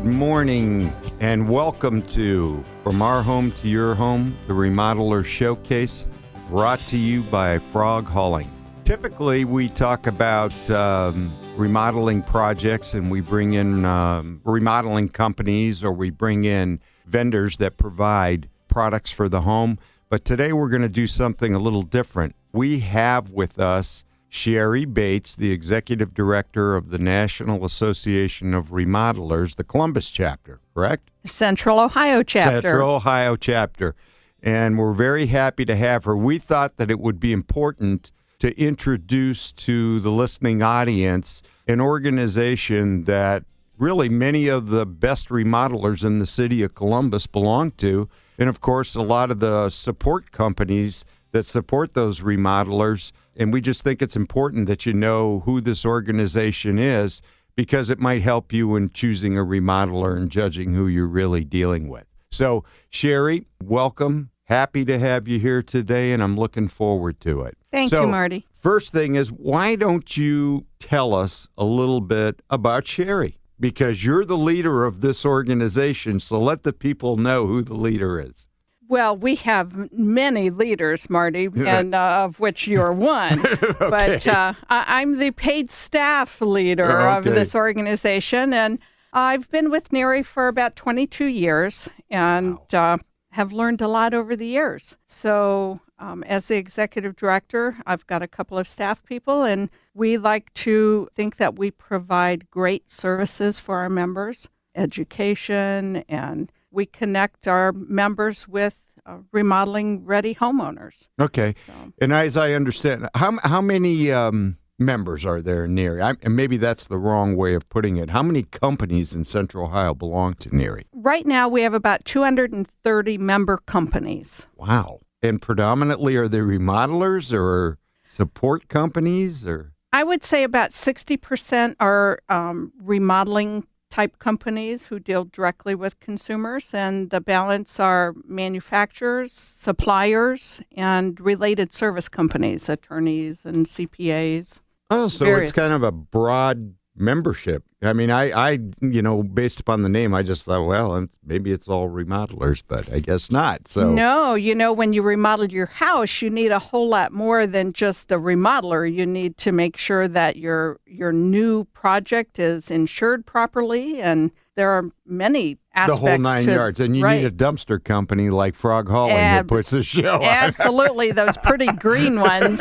Good morning and welcome to From Our Home to Your Home, the Remodeler Showcase, brought to you by Frog Hauling. Typically, we talk about remodeling projects and we bring in remodeling companies or we bring in vendors that provide products for the home. But today we're going to do something a little different. We have with us Shari Bates, the Executive Director of the National Association of Remodelers, the Columbus chapter, correct? Central Ohio chapter. Central Ohio chapter. And we're very happy to have her. We thought that it would be important to introduce to the listening audience an organization that really many of the best remodelers in the city of Columbus belong to. And, of course, a lot of the support companies that support those remodelers. And we just think it's important that you know who this organization is because it might help you in choosing a remodeler and judging who you're really dealing with. So, Shari, welcome. Happy to have you here today, and I'm looking forward to it. Thank you, Marty. First thing is, why don't you tell us a little bit about Shari? Because you're the leader of this organization, so let the people know who the leader is. Well, we have many leaders, Marty, and of which you're one. Okay. But I'm the paid staff leader of this organization, and I've been with NARI for about 22 years and have learned a lot over the years. So as the executive director, I've got a couple of staff people, and we like to think that we provide great services for our members, education, and we connect our members with remodeling-ready homeowners. Okay. So. And as I understand, how many members are there in NARI? And maybe that's the wrong way of putting it. How many companies in Central Ohio belong to NARI? Right now, we have about 230 member companies. Wow. And predominantly, are they remodelers or support companies? Or I would say about 60% are remodeling type companies who deal directly with consumers, and the balance are manufacturers, suppliers, and related service companies, attorneys and CPAs. Oh, so It's kind of a broad membership. I mean, I based upon the name, I just thought, well, maybe it's all remodelers, but I guess not. So no, when you remodel your house, you need a whole lot more than just a remodeler. You need to make sure that your new project is insured properly, and there are many aspects. The whole nine yards. And you need a dumpster company like Frog Hauling that puts the show on. Absolutely, those pretty green ones.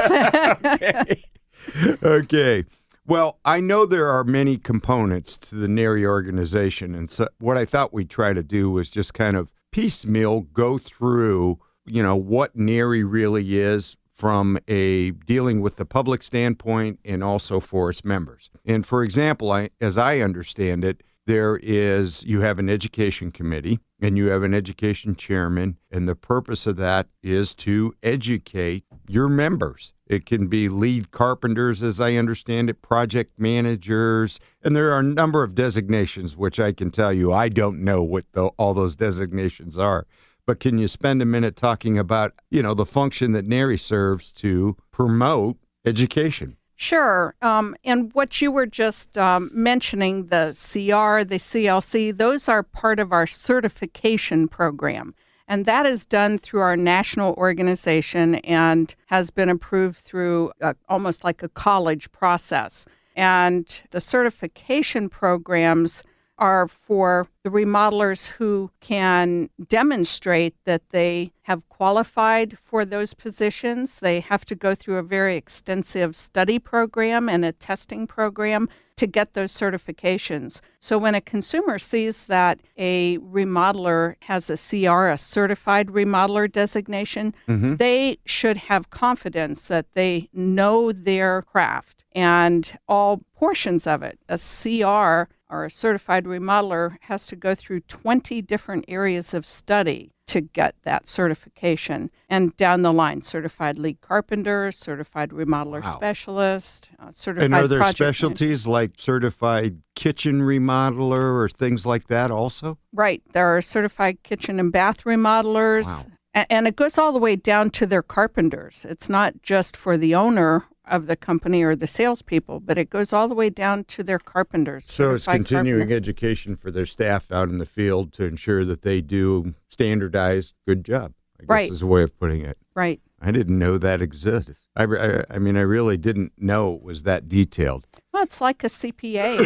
Okay. Well, I know there are many components to the NARI organization, and so what I thought we'd try to do was just kind of piecemeal go through, what NARI really is from a dealing with the public standpoint and also for its members. And for example, as I understand it, you have an education committee and you have an education chairman, and the purpose of that is to educate your members. It can be lead carpenters, as I understand it, project managers, and there are a number of designations, which I can tell you I don't know what all those designations are. But can you spend a minute talking about, the function that NARI serves to promote education? Sure. And what you were just mentioning, the CR, the CLC, those are part of our certification program. And that is done through our national organization and has been approved through almost like a college process. And the certification programs are for the remodelers who can demonstrate that they have qualified for those positions. They have to go through a very extensive study program and a testing program to get those certifications. So when a consumer sees that a remodeler has a CR, a certified remodeler designation, they should have confidence that they know their craft and all portions of it. A CR or a certified remodeler has to go through 20 different areas of study to get that certification. And down the line, certified lead carpenter, certified remodeler specialist, certified And are there project specialties like certified kitchen remodeler or things like that also? Right. There are certified kitchen and bath remodelers. Wow. And it goes all the way down to their carpenters. It's not just for the owner of the company or the salespeople, but it goes all the way down to their carpenters. So it's certified continuing carpenter. education for their staff out in the field to ensure that they do standardized good job, I guess Right. is a way of putting it. Right. I didn't know that existed. I mean, I really didn't know it was that detailed. Well, it's like a CPA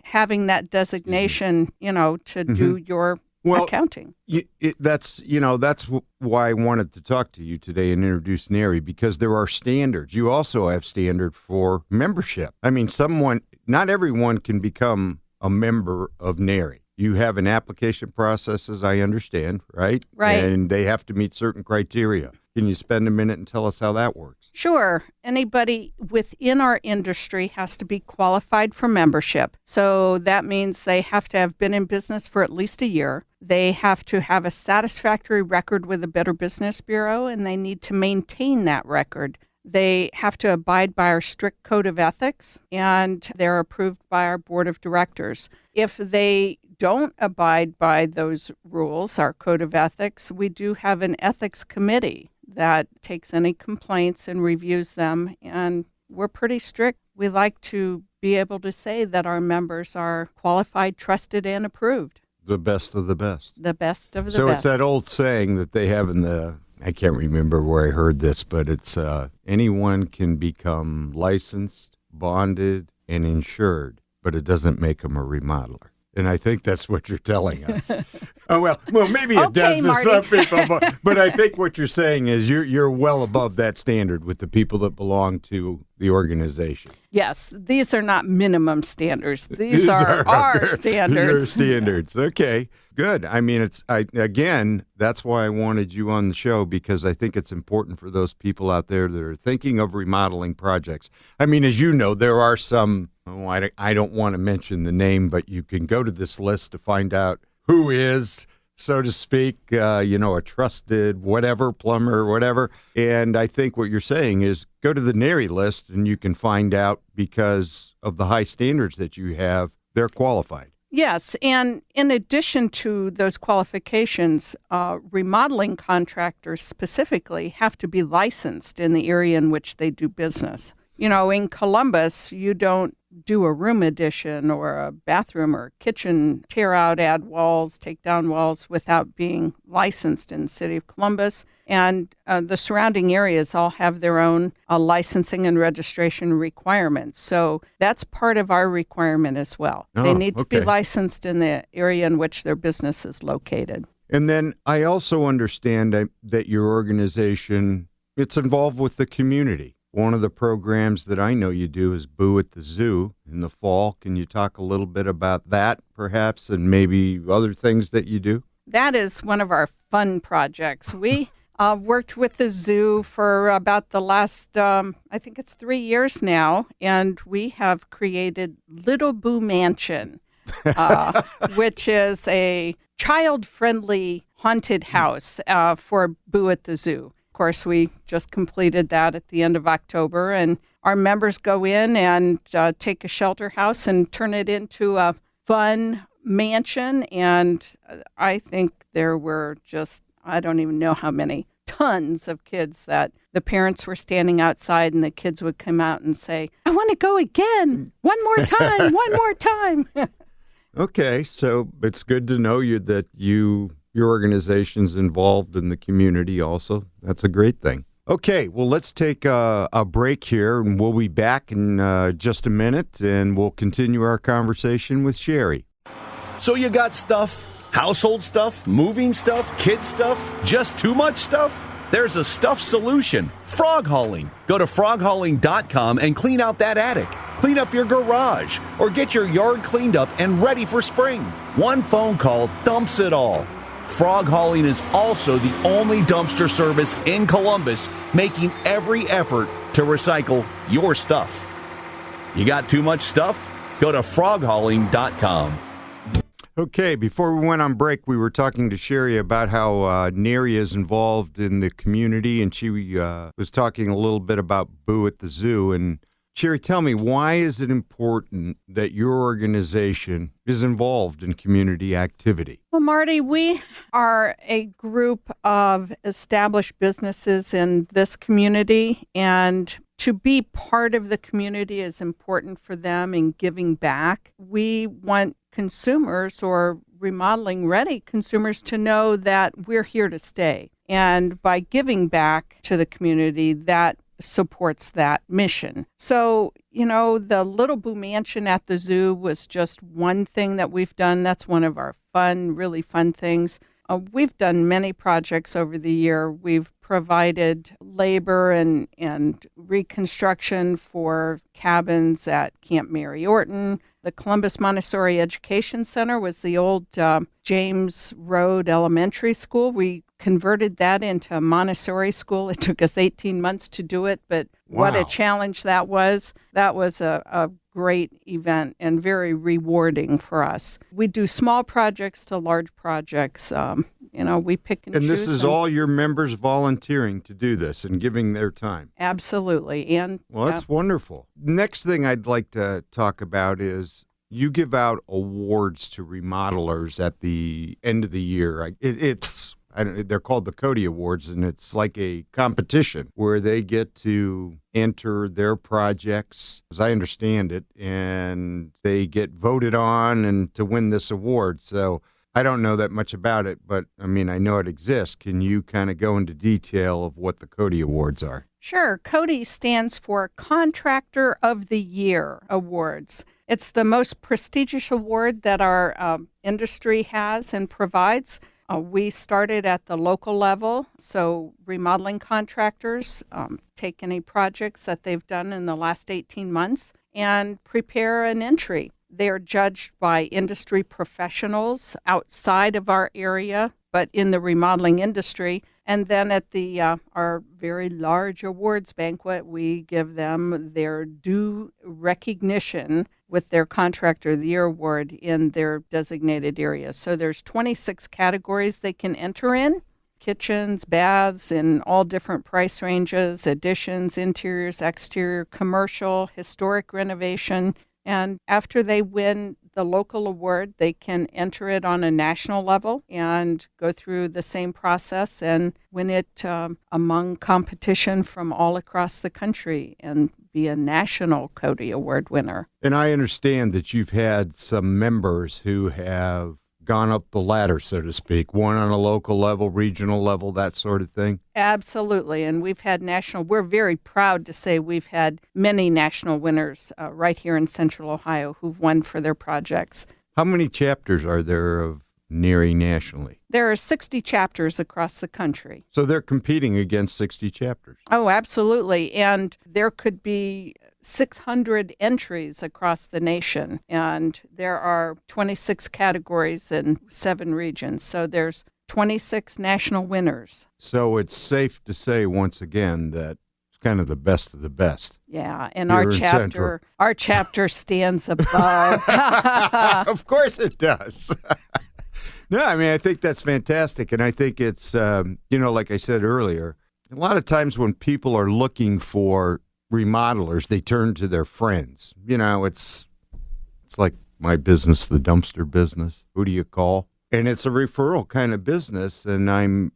having that designation, to do your Well, accounting. That's why I wanted to talk to you today and introduce NARI, because there are standards. You also have standard for membership. I mean, not everyone can become a member of NARI. You have an application process, as I understand, right? Right. And they have to meet certain criteria. Can you spend a minute and tell us how that works? Sure. Anybody within our industry has to be qualified for membership. So that means they have to have been in business for at least a year. They have to have a satisfactory record with the Better Business Bureau, and they need to maintain that record. They have to abide by our strict code of ethics, and they're approved by our board of directors. If they don't abide by those rules, our code of ethics, we do have an ethics committee that takes any complaints and reviews them, and we're pretty strict. We like to be able to say that our members are qualified, trusted, and approved. The best of the best. The best of the So best. it's that old saying that they have I can't remember where I heard this, but it's anyone can become licensed, bonded, and insured, but it doesn't make them a remodeler. And I think that's what you're telling us. Well, maybe it does to Marty. some people, but I think what you're saying is you're well above that standard with the people that belong to the organization. Yes, these are not minimum standards. These are our standards. Your standards. Okay, good. I mean, again, that's why I wanted you on the show, because I think it's important for those people out there that are thinking of remodeling projects. I mean, as you know, there are some, I don't want to mention the name, but you can go to this list to find out who is, so to speak, a trusted whatever, plumber, whatever. And I think what you're saying is go to the NARI list and you can find out, because of the high standards that you have, they're qualified. Yes, and in addition to those qualifications, remodeling contractors specifically have to be licensed in the area in which they do business. In Columbus, you don't do a room addition or a bathroom or kitchen tear out, add walls, take down walls without being licensed in the city of Columbus. And the surrounding areas all have their own licensing and registration requirements. So that's part of our requirement as well. They need to be okay. licensed in the area in which their business is located. And then I also understand that your organization, it's involved with the community. One of the programs that I know you do is Boo at the Zoo in the fall. Can you talk a little bit about that, perhaps, and maybe other things that you do? That is one of our fun projects. We worked with the zoo for about the last, I think it's 3 years now, and we have created Little Boo Mansion, which is a child-friendly haunted house for Boo at the Zoo. Of course, we just completed that at the end of October, and our members go in and take a shelter house and turn it into a fun mansion. And I think there were I don't even know how many, tons of kids that the parents were standing outside and the kids would come out and say, "I want to go again. One more time, one more time." Okay, so it's good to know that your organization's involved in the community also. That's a great thing. Okay, well, let's take a break here, and we'll be back in just a minute, and we'll continue our conversation with Shari. So you got stuff, household stuff, moving stuff, kid stuff, just too much stuff? There's a stuff solution, frog hauling. Go to froghauling.com and clean out that attic. Clean up your garage or get your yard cleaned up and ready for spring. One phone call dumps it all. Frog Hauling is also the only dumpster service in Columbus, making every effort to recycle your stuff. You got too much stuff? Go to froghauling.com. Okay, before we went on break, we were talking to Shari about how NARI is involved in the community, and she was talking a little bit about Boo at the Zoo. And Shari, tell me, why is it important that your organization is involved in community activity? Well, Marty, we are a group of established businesses in this community, and to be part of the community is important for them in giving back. We want consumers or remodeling ready consumers to know that we're here to stay. And by giving back to the community, that supports that mission. So, the Little Boo Mansion at the zoo was just one thing that we've done. That's one of our really fun things. We've done many projects over the year. We've provided labor and reconstruction for cabins at Camp Mary Orton. The Columbus Montessori Education Center was the old James Road Elementary School. We converted that into a Montessori school. It took us 18 months to do it, but what a challenge that was. That was a great event and very rewarding for us. We do small projects to large projects. We pick and choose. And this is all your members volunteering to do this and giving their time. Absolutely. Well, that's wonderful. Next thing I'd like to talk about is you give out awards to remodelers at the end of the year. They're called the Cody Awards, and it's like a competition where they get to enter their projects, as I understand it, and they get voted on and to win this award. So I don't know that much about it, but I know it exists. Can you kind of go into detail of what the Cody Awards are? Sure. Cody stands for Contractor of the Year Awards. It's the most prestigious award that our industry has and provides. We started at the local level, so remodeling contractors take any projects that they've done in the last 18 months and prepare an entry. They are judged by industry professionals outside of our area, but in the remodeling industry. And then at our very large awards banquet, we give them their due recognition with their Contractor of the Year award in their designated areas. So there's 26 categories they can enter in: kitchens, baths in all different price ranges, additions, interiors, exterior, commercial, historic renovation. And after they win the local award, they can enter it on a national level and go through the same process and win it among competition from all across the country and be a national Cody Award winner. And I understand that you've had some members who have gone up the ladder, so to speak, one on a local level, regional level, that sort of thing? Absolutely. And we've had we're very proud to say we've had many national winners right here in Central Ohio who've won for their projects. How many chapters are there of NARI nationally? There are 60 chapters across the country. So they're competing against 60 chapters. Oh, absolutely. And there could be 600 entries across the nation, and there are 26 categories in 7 regions. So there's 26 national winners. So it's safe to say once again that it's kind of the best of the best. Yeah, and our chapter stands above. Of course it does. No, I think that's fantastic. And I think it's, like I said earlier, a lot of times when people are looking for remodelers, they turn to their friends. It's like my business, the dumpster business. Who do you call? And it's a referral kind of business. And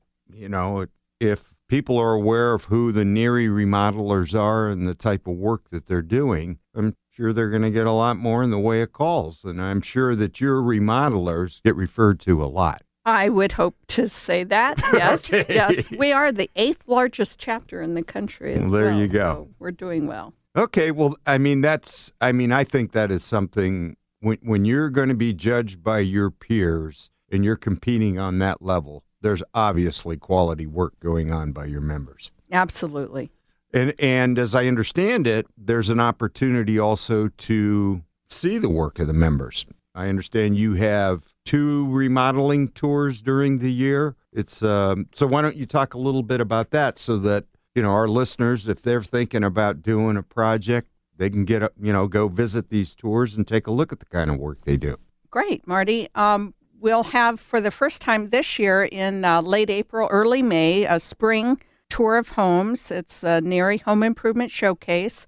if people are aware of who the NARI remodelers are and the type of work that they're doing, I'm sure they're going to get a lot more in the way of calls. And I'm sure that your remodelers get referred to a lot. I would hope to say that, yes. Okay. Yes. We are the 8th largest chapter in the country as well. There you go. So we're doing well. Okay, well, I think that is something, when you're going to be judged by your peers and you're competing on that level, there's obviously quality work going on by your members. Absolutely. And as I understand it, there's an opportunity also to see the work of the members. I understand you have 2 remodeling tours during the year. It's so why don't you talk a little bit about that so that our listeners, if they're thinking about doing a project, they can go visit these tours and take a look at the kind of work they do. Great, Marty. We'll have for the first time this year in late April, early May, a spring tour of homes. It's a NARI Home Improvement Showcase,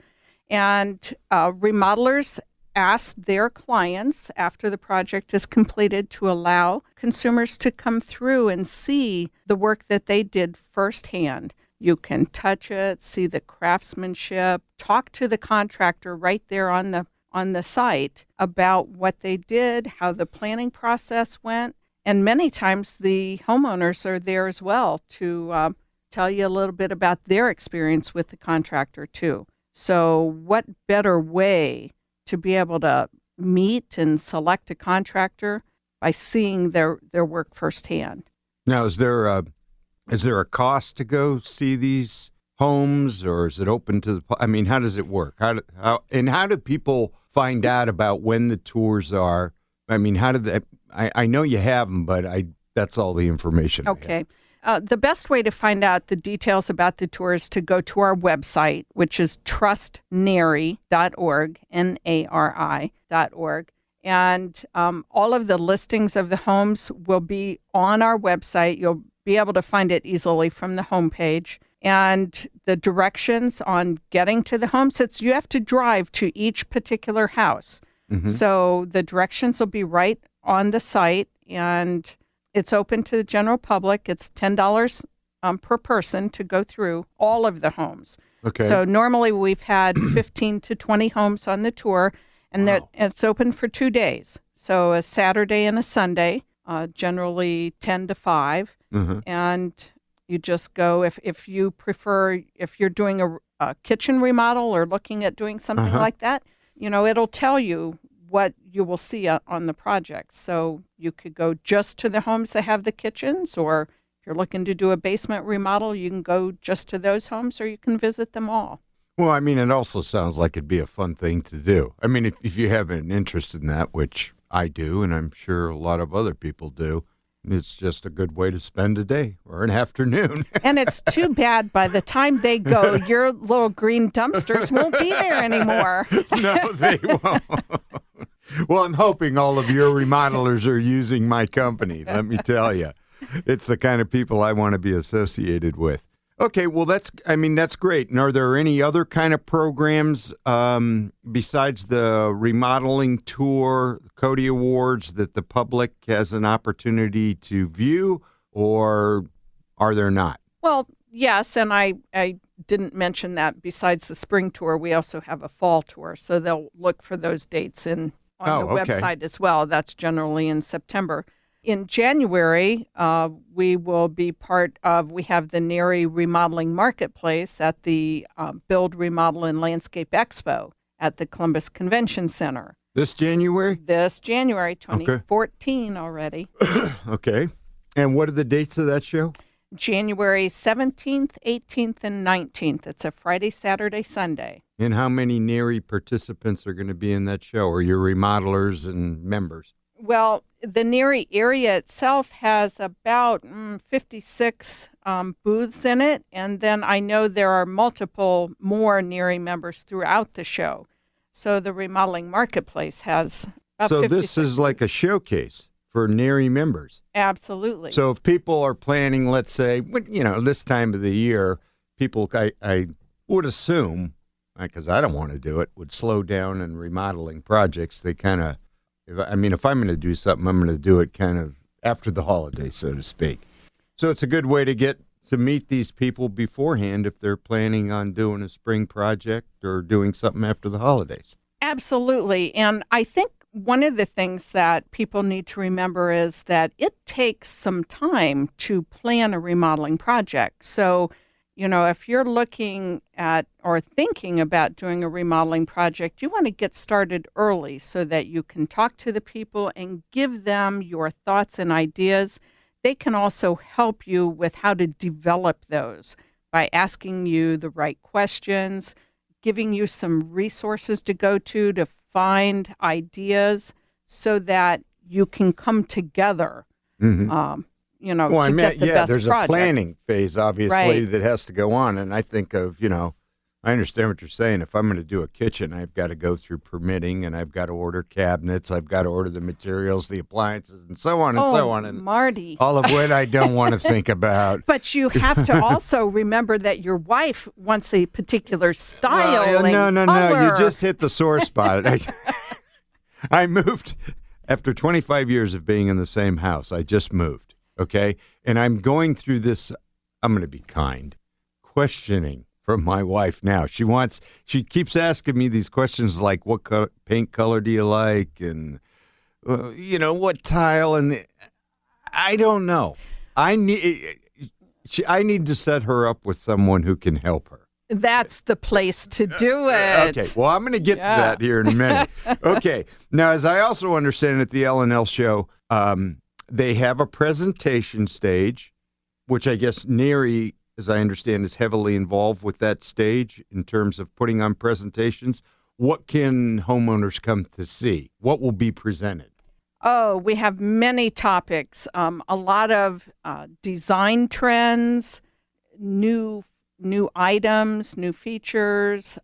and remodelers ask their clients after the project is completed to allow consumers to come through and see the work that they did firsthand. You can touch it, see the craftsmanship, talk to the contractor right there on the site about what they did, how the planning process went. And many times the homeowners are there as well to tell you a little bit about their experience with the contractor too. So what better way to be able to meet and select a contractor by seeing their work firsthand? Now, is there a cost to go see these homes, or is it open to the? I mean, how does it work? How do people find out about when the tours are? I mean, how did I know you have them, but that's all the information. Okay. The best way to find out the details about the tour is to go to our website, which is trustnari.org, NARI.org. And all of the listings of the homes will be on our website. You'll be able to find it easily from the homepage. And the directions on getting to the homes, you have to drive to each particular house. Mm-hmm. So the directions will be right on the site, and it's open to the general public. It's $10 per person to go through all of the homes. Okay. So normally we've had 15 to 20 homes on the tour, and wow. It's open for 2 days. So a Saturday and a Sunday, generally 10 to 5. Mm-hmm. And you just go, if you prefer, if you're doing a kitchen remodel or looking at doing something like that, it'll tell you what you will see on the project. So you could go just to the homes that have the kitchens, or if you're looking to do a basement remodel, you can go just to those homes, or you can visit them all. Well, I mean, it also sounds like it'd be a fun thing to do. I mean, if you have an interest in that, which I do, and I'm sure a lot of other people do, it's just a good way to spend a day or an afternoon. And it's too bad by the time they go, your little green dumpsters won't be there anymore. No, they won't. Well, I'm hoping all of your remodelers are using my company, let me tell you. It's the kind of people I want to be associated with. Okay, well, that's great. And are there any other kind of programs besides the remodeling tour, Cody Awards, that the public has an opportunity to view, or are there not? Well, yes, and I didn't mention that besides the spring tour, we also have a fall tour. So they'll look for those dates on the website as well. That's generally in September. In January, we will be we have the NARI Remodeling Marketplace at the Build, Remodel, and Landscape Expo at the Columbus Convention Center. This January? This January, 2014 already. Okay. And what are the dates of that show? January 17th, 18th, and 19th. It's a Friday, Saturday, Sunday. And how many NARI participants are going to be in that show, or your remodelers and members? Well, the NARI area itself has about 56 booths in it, and then I know there are multiple more NARI members throughout the show. So the Remodeling Marketplace has about 56 this is like a showcase for NARI members. Absolutely. So if people are planning, let's say, this time of the year, people, I would assume, because I don't want to do it, would slow down in remodeling projects. They kind of, if I'm going to do something, I'm going to do it kind of after the holidays, so to speak. So it's a good way to get to meet these people beforehand if they're planning on doing a spring project or doing something after the holidays. Absolutely. And I think one of the things that people need to remember is that it takes some time to plan a remodeling project. So, if you're looking at or thinking about doing a remodeling project, you want to get started early so that you can talk to the people and give them your thoughts and ideas. They can also help you with how to develop those by asking you the right questions, giving you some resources to go to find ideas so that you can come together, mm-hmm. To get the best there's project. A planning phase, obviously, that has to go on. And I think of, I understand what you're saying. If I'm going to do a kitchen, I've got to go through permitting, and I've got to order cabinets. I've got to order the materials, the appliances, and so on and so on. And Marty. All of what I don't want to think about. But you have to also remember that your wife wants a particular style. No. You just hit the sore spot. I moved after 25 years of being in the same house. I just moved. Okay. And I'm going through this, I'm going to be kind, questioning from my wife now. She keeps asking me these questions like, what paint color do you like? And, what tile? And I don't know. I need to set her up with someone who can help her. That's the place to do it. Okay, well, I'm going to get to that here in a minute. Okay, now, as I also understand at the L&L show, they have a presentation stage, which I guess NARI, as I understand, is heavily involved with that stage in terms of putting on presentations. What can homeowners come to see? What will be presented? Oh, we have many topics, a lot of design trends, new items, new features,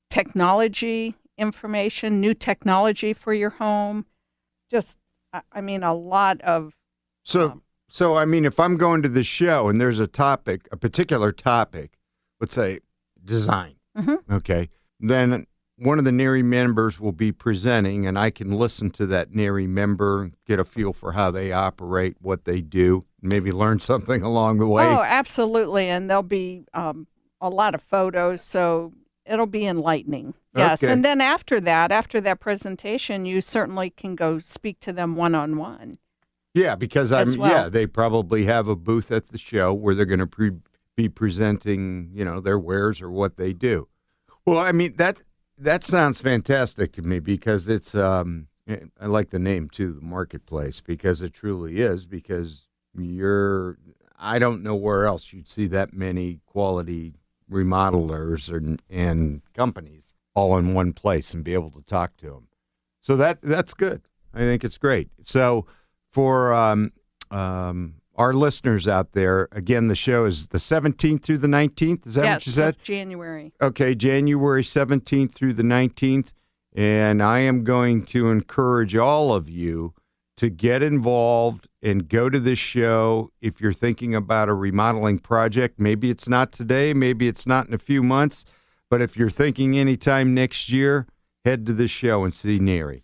technology information, new technology for your home. Just, a lot of... So, if I'm going to the show and there's a particular topic, let's say design, okay, then one of the NARI members will be presenting, and I can listen to that NARI member, get a feel for how they operate, what they do, maybe learn something along the way. Oh, absolutely. And there'll be a lot of photos, so it'll be enlightening. Yes. Okay. And then after that presentation, you certainly can go speak to them one-on-one. Yeah, because they probably have a booth at the show where they're going to be presenting, their wares or what they do. Well, that sounds fantastic to me because it's, I like the name too, the marketplace, because it truly is, because I don't know where else you'd see that many quality remodelers and companies all in one place and be able to talk to them. So that's good. I think it's great. So for our listeners out there, again, the show is the 17th through the 19th. Is that what you said? January. Okay, January 17th through the 19th. And I am going to encourage all of you to get involved and go to this show if you're thinking about a remodeling project. Maybe it's not today, maybe it's not in a few months, but if you're thinking anytime next year, head to this show and see NARI.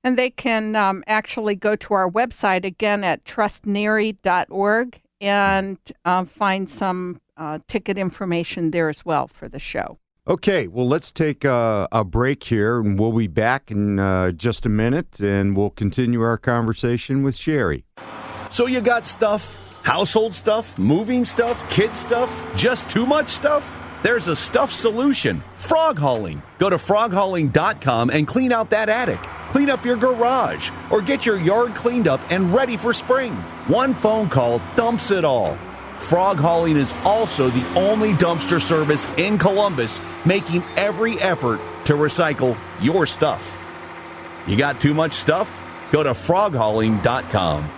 And they can actually go to our website again at trustnari.org and find some ticket information there as well for the show. Okay, well, let's take a break here, and we'll be back in just a minute, and we'll continue our conversation with Shari. So you got stuff, household stuff, moving stuff, kid stuff, just too much stuff? There's a stuff solution, frog hauling. Go to froghauling.com and clean out that attic. Clean up your garage or get your yard cleaned up and ready for spring. One phone call dumps it all. Frog Hauling is also the only dumpster service in Columbus making every effort to recycle your stuff. You got too much stuff? Go to froghauling.com.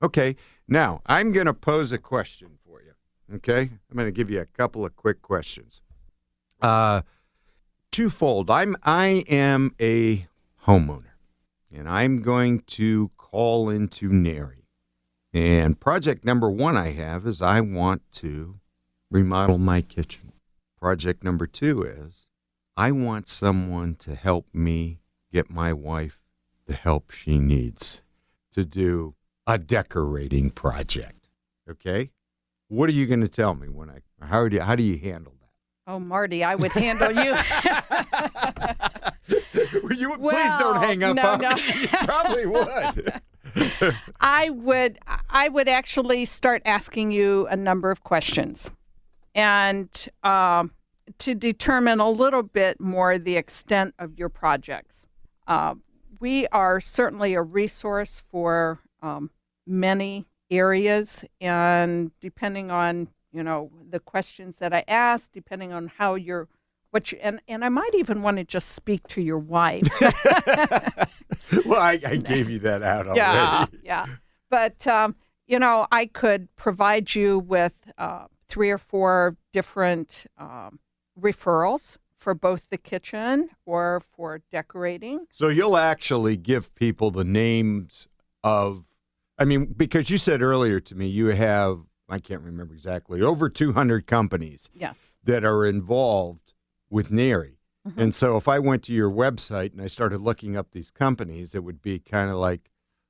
Okay, now I'm going to pose a question for you. Okay, I'm going to give you a couple of quick questions. Twofold. I am a homeowner, and I'm going to call into NARI. And project number one I have is I want to remodel my kitchen. Project number two is I want someone to help me get my wife the help she needs to do a decorating project. Okay? What are you going to tell me how do you handle that? Oh, Marty, I would handle you. Please don't hang up on me. You probably would. I would actually start asking you a number of questions and to determine a little bit more the extent of your projects. We are certainly a resource for many areas, and depending on the questions that I ask, depending on how and I might even want to just speak to your wife. Well, I gave you that out already. Yeah. But, I could provide you with 3 or 4 different referrals for both the kitchen or for decorating. So you'll actually give people the names of, because you said earlier to me you have, I can't remember exactly, over 200 companies that are involved with NARI. Mm-hmm. And so if I went to your website and I started looking up these companies, it would be kind of like,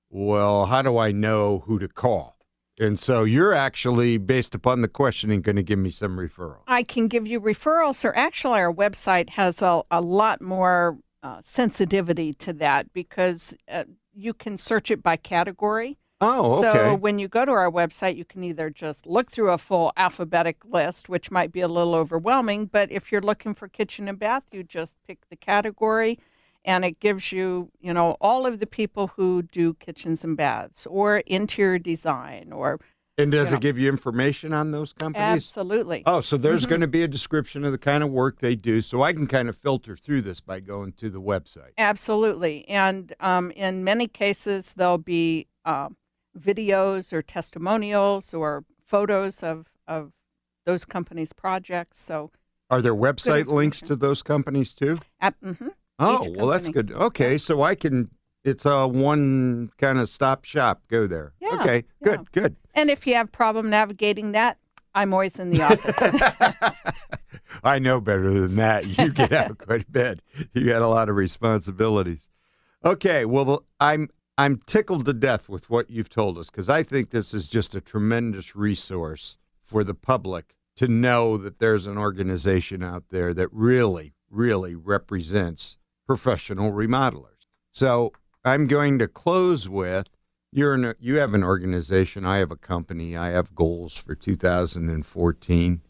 well, how do I know who to call? And so you're actually, based upon the questioning, going to give me some referrals. I can give you referrals, or actually our website has a lot more sensitivity to that because you can search it by category. Oh, okay. So when you go to our website, you can either just look through a full alphabetic list, which might be a little overwhelming, but if you're looking for kitchen and bath, you just pick the category, and it gives you, all of the people who do kitchens and baths or interior design or. And does it give you information on those companies? Absolutely. Oh, so there's going to be a description of the kind of work they do, so I can kind of filter through this by going to the website. Absolutely. And in many cases, there'll be videos or testimonials or photos of those companies' projects. So, are there website links to those companies too? Mm-hmm. Oh, well, that's good. Okay, so I can. It's a one kind of stop shop. Go there. Yeah. Okay. Good. Good. And if you have problem navigating that, I'm always in the office. I know better than that. You get out quite a bit. You got a lot of responsibilities. Okay. Well, I'm tickled to death with what you've told us because I think this is just a tremendous resource for the public to know that there's an organization out there that really, really represents professional remodelers. So I'm going to close with, you have an organization, I have a company, I have goals for 2014.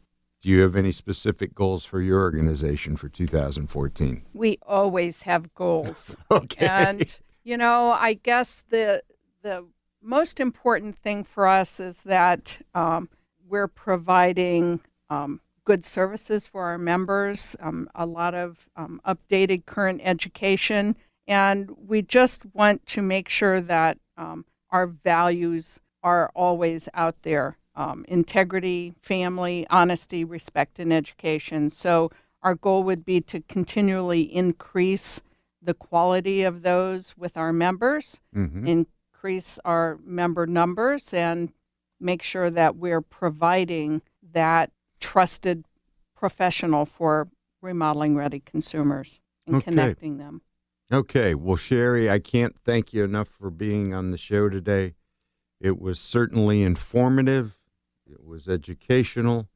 Do you have any specific goals for your organization for 2014? We always have goals. Okay. And, I guess the most important thing for us is that we're providing good services for our members, a lot of updated current education, and we just want to make sure that our values are always out there. Integrity, family, honesty, respect, and education. So our goal would be to continually increase the quality of those with our members, increase our member numbers, and make sure that we're providing that trusted professional for remodeling-ready consumers and connecting them. Okay. Well, Shari, I can't thank you enough for being on the show today. It was certainly informative. It was educational.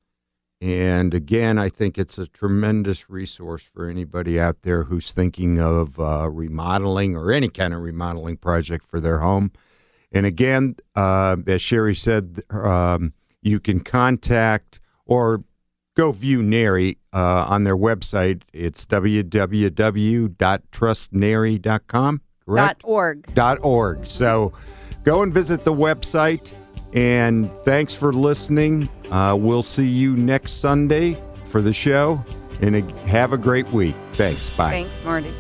And again, I think it's a tremendous resource for anybody out there who's thinking of remodeling or any kind of remodeling project for their home. And again, as Shari said, you can contact or go view NARI on their website. It's www.trustnari.com, correct? .org. So go and visit the website. And thanks for listening. We'll see you next Sunday for the show. And have a great week. Thanks. Bye. Thanks, Marty.